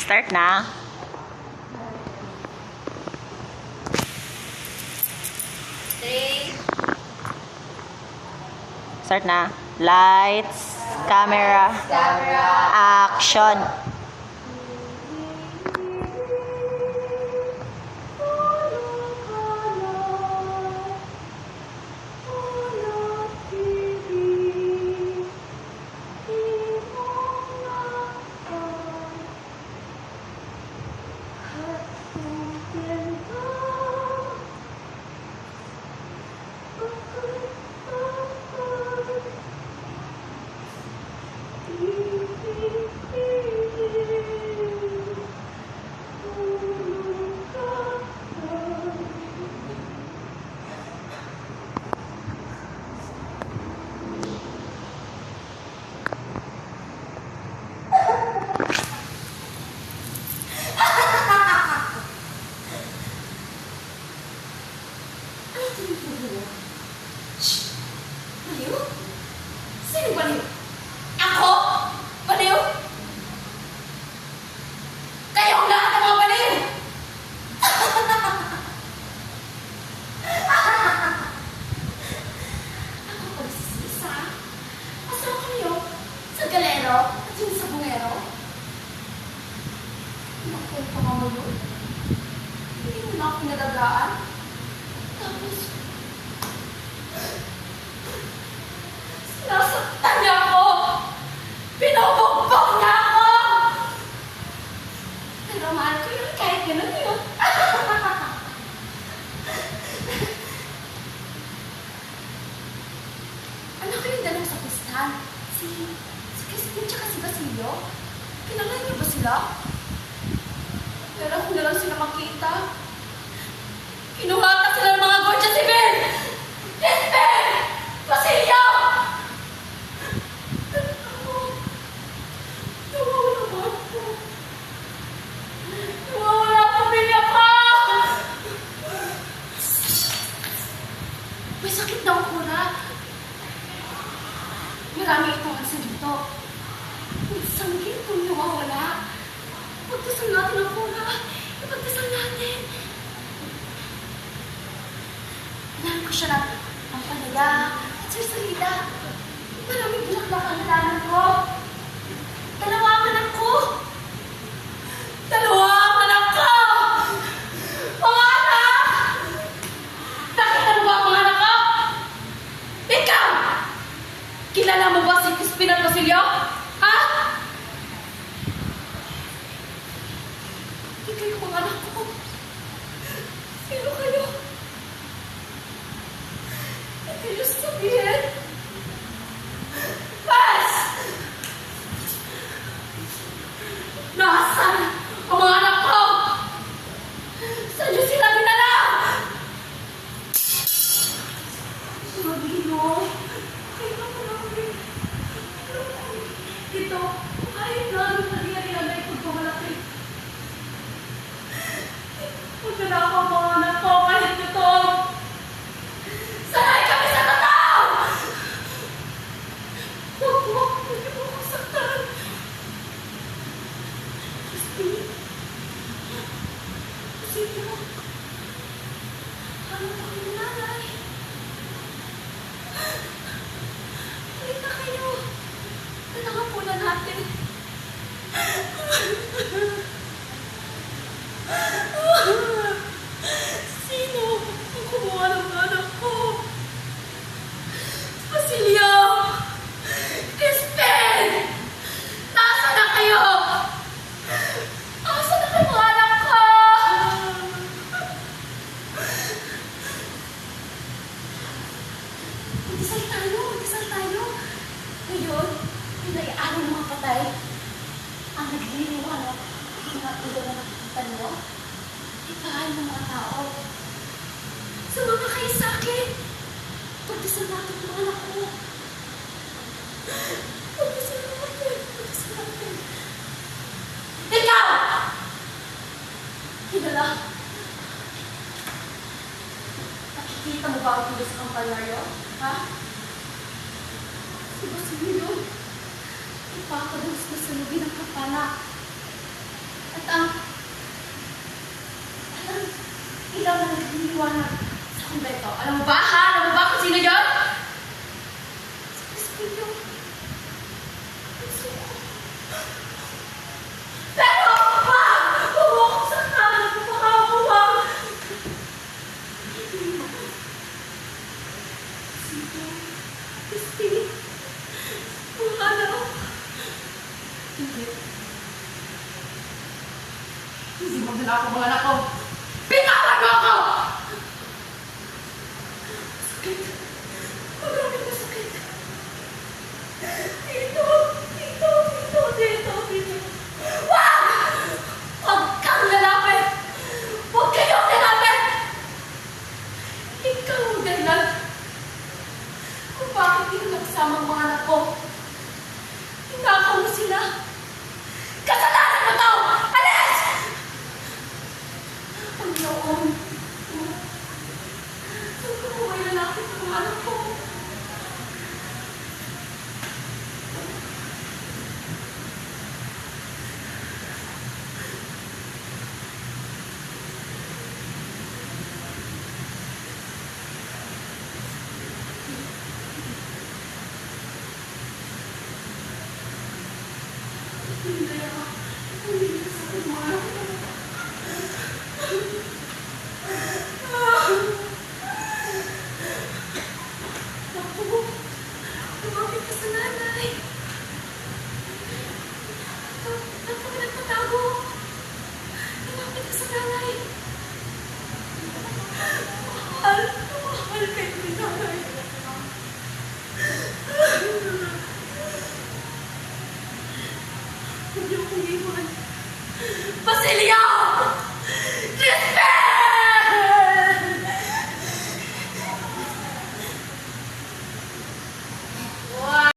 Start na. Start na. Lights, camera, action. Baliw? Sino baliw? Ako? Baliw? Kayong lahat ang mga baliw! Ako pala si Sisa. Asawa kayo sa galero at yung sa bungero. Naku, pangamayo. Hindi mo na ako pinagagaan. Tapos, nasaktan niya ako! Pinubugbog niya ako! Pero mahal ko yun kahit ganun yun. Ano ko yung dalang sa pistan? Si Crispin tsaka si Basilio? Kilala niyo ba sila? Pero kung na lang sila makita, kinuha ka sila ng mga Guardia Civil! Crispin! Basilio! May sakit daw ko na. Marami itong ansa dito. May sanggit kung nawawala. Pagdasal natin ang kuna. Ipagdasal natin. Inahan ko siya na ang palaya at sarsalita. Maraming bulaklak ang halaman ko. Dalawa ang anak ko. Dalawa ang anak ko! Mga anak! Nakita mo ba ang mga anak ko? Ikaw! Kilala mo ba si Crispin at Basilio? Ha? Hindi kayo mga anak ko. Sino kayo? Hindi kayo sabihin. Pas! Nasaan ang mga anak ko? Saan niyo sila dinala? Mabino. Dito, kahit namin naliya-liya na ikot pumalaki. Magdala ako ang mga anak ko kahit ito. Sanay kami sa totoo! Huwag mo ako saktan. Crispin? Sino? Ano ba kayo nanay? Halika kayo. Nanangapunan natin. Sino ang kumuha ng anak ko? Basilio! Crispin! Nasaan na kayo? Nasaan na kayo mga anak ko? Magdasal tayo. Ngayon, pinayaan ng mga patay. Ang nagliliwanag, hinatulo na nakikita nyo. Ipahan ng mga tao. Sumama kayo sa akin. Pagdasal natin ng mga anak ko. Pagdasal natin. Ikaw! Hidala. Nakikita mo ba ang tulo sa kampanyaryo? Ha? Si Basilio, ipapadalos na sa lubi ng kapana. At ilaw na nagliliwanag sa kumbento. Alam mo ba, ha? Alam mo ba kung sino yun? Si Crispino. Pero, wag! Huwag ko sa kanan ko, baka huwag! Sino? Crispino? Mga anak? Hindi. Hindi magdala ako mga anak ko! Bitawan mo ako! Sakit. Maraming masakit. Dito. Wag! Wag kang lalapit! Wag kayong lalapit! Ikaw ang dahilan kung bakit hindi nagsama ang mga anak ko. Tinakaw mo sila. Kasalanan mo to! Alis! Ang noon. Saan ko mo may lalapit ang mga anak ko? Hindi ako. Hindi ka sa mga anak ko. Naku, lumapit ka sa nanay. Naku, nagpatago. Lumapit ka sa nanay. Mahal kayo ni nanay. Huwag niyo akong iwan. Basilio! Crispino!